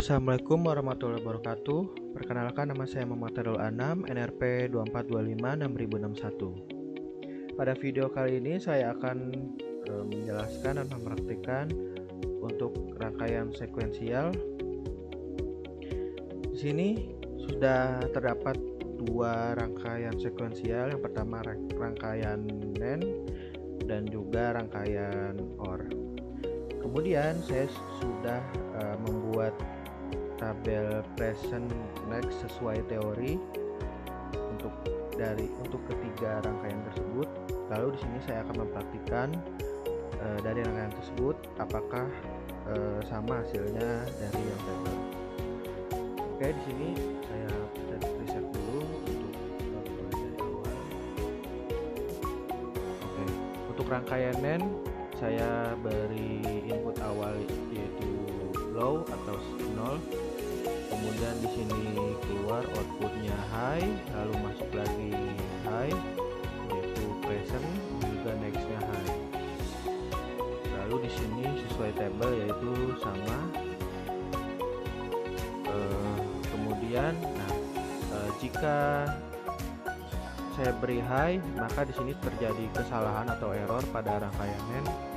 Assalamualaikum warahmatullahi wabarakatuh. Perkenalkan, nama saya Muhammad Tadul Anam, NRP 24256061. Pada video kali ini saya akan menjelaskan dan mempraktikkan untuk rangkaian sekuensial. Di sini sudah terdapat dua rangkaian sekuensial. Yang pertama rangkaian NAND dan juga rangkaian OR. Kemudian saya sudah membuat tabel present next sesuai teori untuk ketiga rangkaian tersebut. Lalu di sini saya akan mempraktikkan dari rangkaian tersebut apakah sama hasilnya dari yang tabel. Oke, di sini saya preset dulu untuk dari awal. Oke, untuk rangkaian NAND saya beri input awal yaitu low atau 0. Kemudian di sini keluar outputnya high, lalu masuk lagi high yaitu present, juga nextnya high. Lalu di sini sesuai tabel yaitu sama. Kemudian jika saya beri high, maka di sini terjadi kesalahan atau error pada rangkaian NAND.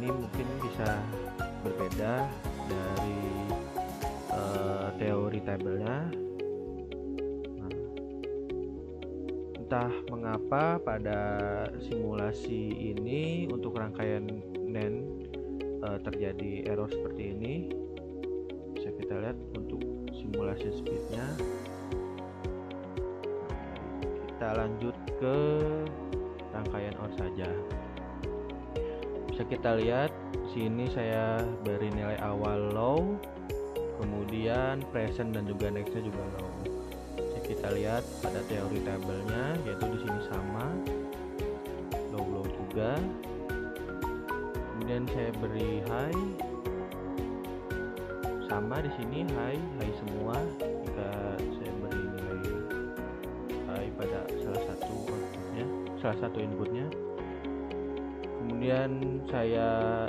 Ini mungkin bisa berbeda dari teori tabelnya. Entah mengapa pada simulasi ini untuk rangkaian NAND terjadi error seperti ini. Bisa kita lihat untuk simulasi speednya. Kita lanjut ke rangkaian OR saja. Bisa kita lihat sini saya beri nilai awal low, kemudian present dan juga nextnya juga low. Bisa kita lihat pada teori tabelnya yaitu di sini sama low juga. Kemudian saya beri high, sama di sini high semua. Jika saya beri nilai high pada salah satu inputnya. Kemudian saya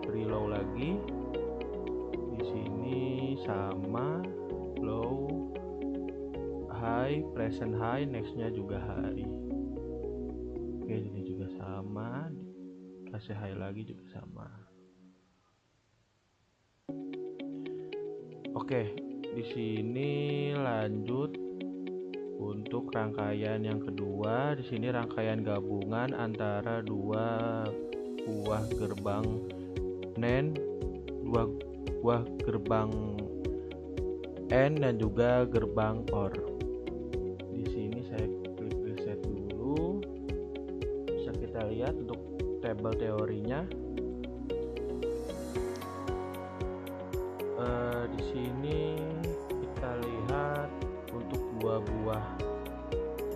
beri low lagi. Di sini sama low, high, present high, nextnya juga high. Oke, ini juga sama. Kasih high lagi juga sama. Oke, di sini lanjut untuk rangkaian yang kedua. Di sini rangkaian gabungan antara dua buah gerbang NAND, dua buah gerbang AND dan juga gerbang OR. Di sini saya klik reset dulu. Bisa kita lihat untuk tabel teorinya. Di sini kita lihat untuk dua buah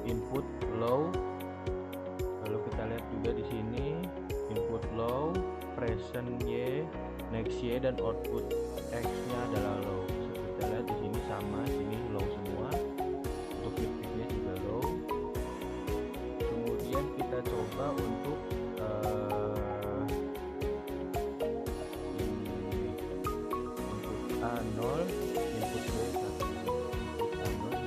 input low. Lalu kita lihat juga di sini input low, present Y, next Y, dan output X-nya adalah low. Bisa kita lihat di sini sama, sini low semua. Untuk bit-bitnya juga low. Kemudian kita coba untuk A0, input B 1, input A0 1.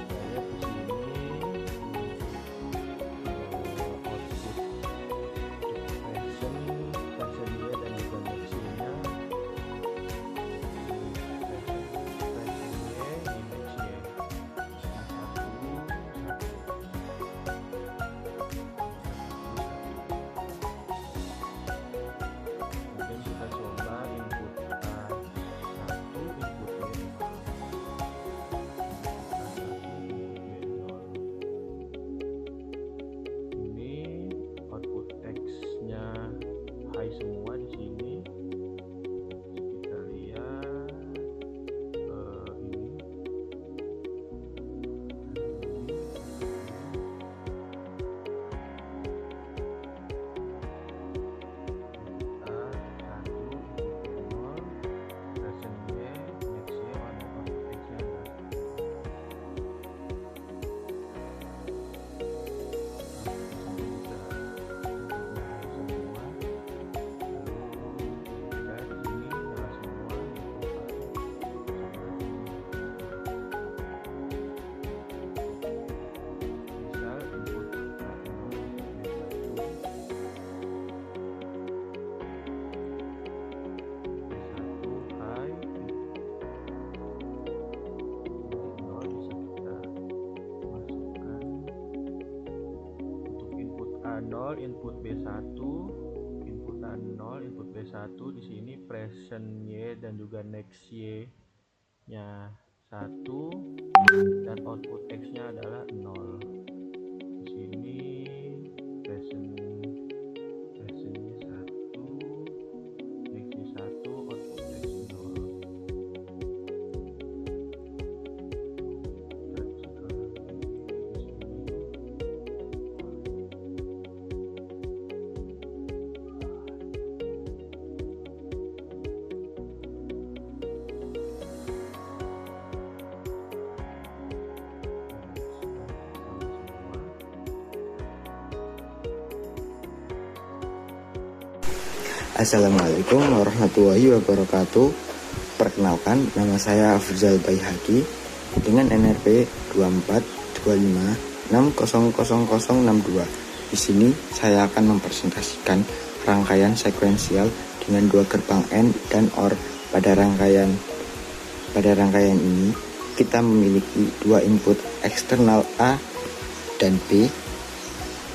Kita lihat di sini output present Y dan juga next-nya. Semua di sini kita lihat ini 0, input B1, inputan 0, input B1, di sini present Y dan juga next Y nya 1 dan output X-nya adalah 0. Di sini present Y 1, next Y 1, output X 0. Assalamualaikum warahmatullahi wabarakatuh. Perkenalkan, nama saya Afzal Baihaqi dengan NRP 2425600062. Di sini saya akan mempresentasikan rangkaian sekuensial dengan dua gerbang AND dan OR. Pada rangkaian ini kita memiliki dua input eksternal A dan B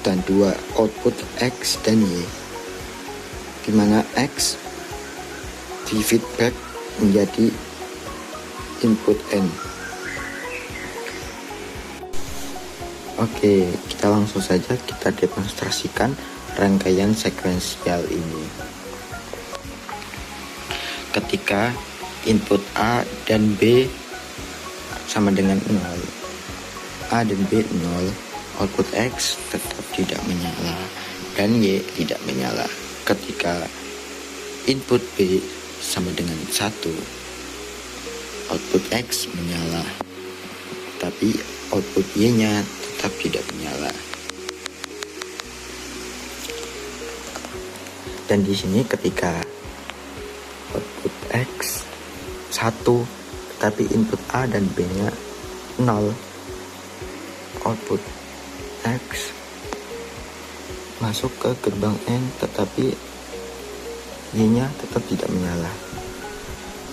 dan dua output X dan Y, di mana X di feedback menjadi input N. Oke, kita langsung saja kita demonstrasikan rangkaian sekuensial ini. Ketika input A dan B sama dengan 0, A dan B 0, output X tetap tidak menyala dan Y tidak menyala. Ketika input B sama dengan 1, output X menyala, tapi output Y-nya tetap tidak menyala. Dan di sini ketika output X 1, tetapi input A dan B-nya 0, output X masuk ke gerbang N, tetapi Y-nya tetap tidak menyala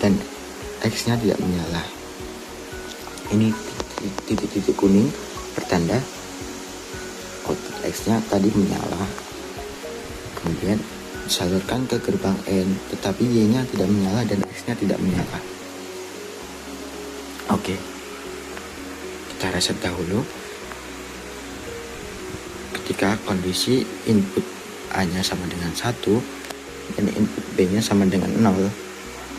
dan X-nya tidak menyala. Ini titik-titik kuning pertanda output X-nya tadi menyala, kemudian disalurkan ke gerbang N, tetapi Y-nya tidak menyala dan X-nya tidak menyala. Oke, kita reset dahulu. Ketika kondisi input A-nya sama dengan 1 dan input B-nya sama dengan 0,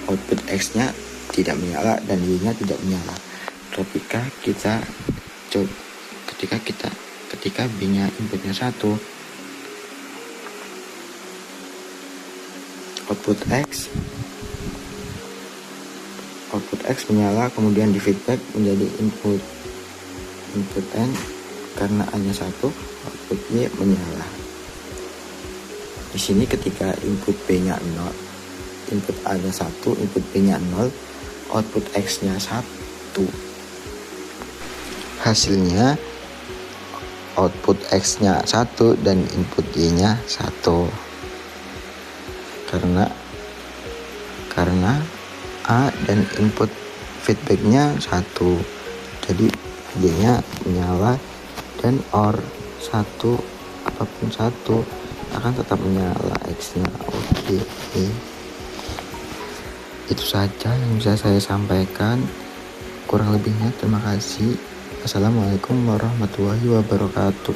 output X-nya tidak menyala dan Y-nya tidak menyala. Ketika B-nya inputnya 1, output X menyala, kemudian di feedback menjadi input N. Karena A-nya 1, output Y menyala. Di sini ketika input B-nya 0, input A-nya 1, input B-nya 0, output X-nya 1. Hasilnya output X-nya 1 dan input Y-nya 1. Karena A dan input feedback-nya 1. Jadi Y-nya menyala dan OR 1 apapun 1 akan tetap menyala X-nya. Oke. Itu saja yang bisa saya sampaikan. Kurang lebihnya terima kasih. Assalamualaikum warahmatullahi wabarakatuh.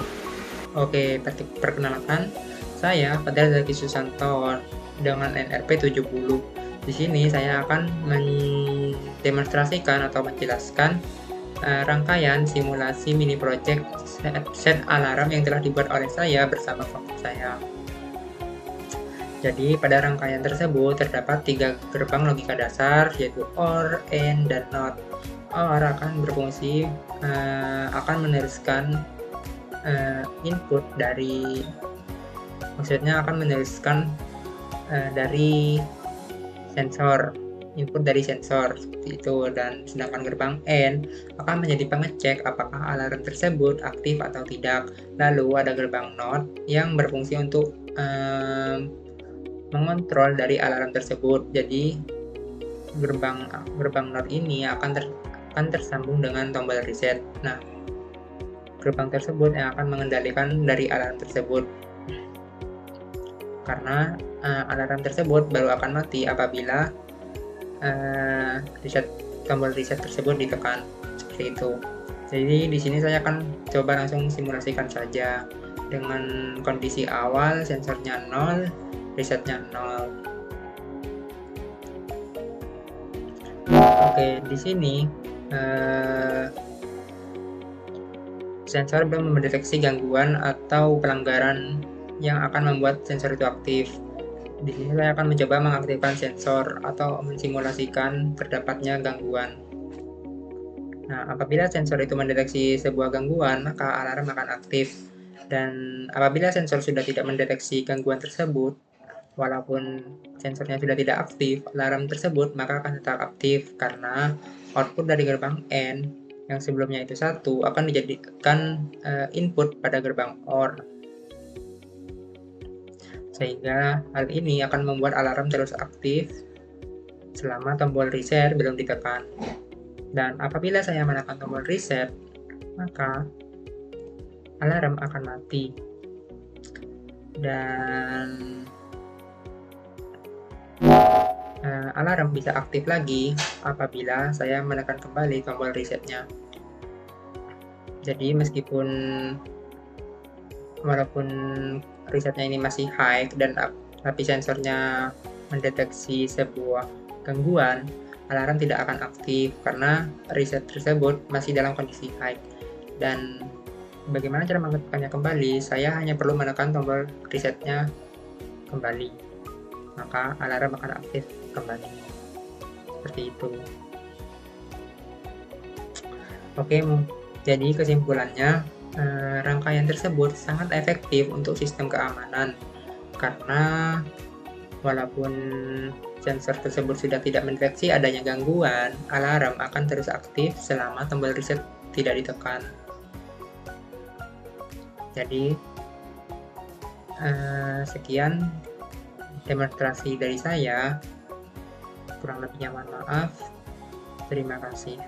Oke, perkenalkan, saya Fadel Zaki Susanto dengan NRP 70. Di sini saya akan mendemonstrasikan atau menjelaskan rangkaian simulasi mini project set alarm yang telah dibuat oleh saya bersama kelompok saya. Jadi pada rangkaian tersebut terdapat 3 gerbang logika dasar, yaitu OR, AND, dan NOT. OR akan berfungsi akan meneruskan input dari, maksudnya akan meneruskan dari sensor, input dari sensor seperti itu. Dan sedangkan gerbang AND akan menjadi pengecek apakah alarm tersebut aktif atau tidak. Lalu ada gerbang NOT yang berfungsi untuk mengontrol dari alarm tersebut. Jadi gerbang NOT ini akan tersambung dengan tombol reset. Nah, gerbang tersebut yang akan mengendalikan dari alarm tersebut. karena alarm tersebut baru akan mati apabila tombol reset tersebut ditekan, seperti itu. Jadi di sini saya akan coba langsung simulasikan saja dengan kondisi awal sensornya 0, resetnya 0. Oke, di sini sensor belum mendeteksi gangguan atau pelanggaran yang akan membuat sensor itu aktif. Di sini saya akan mencoba mengaktifkan sensor atau mensimulasikan terdapatnya gangguan. Nah, apabila sensor itu mendeteksi sebuah gangguan, maka alarm akan aktif. Dan apabila sensor sudah tidak mendeteksi gangguan tersebut, walaupun sensornya sudah tidak aktif, alarm tersebut maka akan tetap aktif karena output dari gerbang N yang sebelumnya itu 1 akan dijadikan input pada gerbang OR. Sehingga hal ini akan membuat alarm terus aktif selama tombol reset belum ditekan. Dan apabila saya menekan tombol reset, maka alarm akan mati. Dan alarm bisa aktif lagi apabila saya menekan kembali tombol resetnya. Jadi walaupun resetnya ini masih high dan tapi sensornya mendeteksi sebuah gangguan, alarm tidak akan aktif karena reset tersebut masih dalam kondisi high. Dan bagaimana cara mengaktifkannya kembali? Saya hanya perlu menekan tombol resetnya kembali, maka alarm akan aktif kembali. Seperti itu. Oke, jadi kesimpulannya, rangkaian tersebut sangat efektif untuk sistem keamanan karena walaupun sensor tersebut sudah tidak mendeteksi adanya gangguan, alarm akan terus aktif selama tombol reset tidak ditekan. Jadi sekian demonstrasi dari saya, kurang lebihnya mohon maaf. Terima kasih.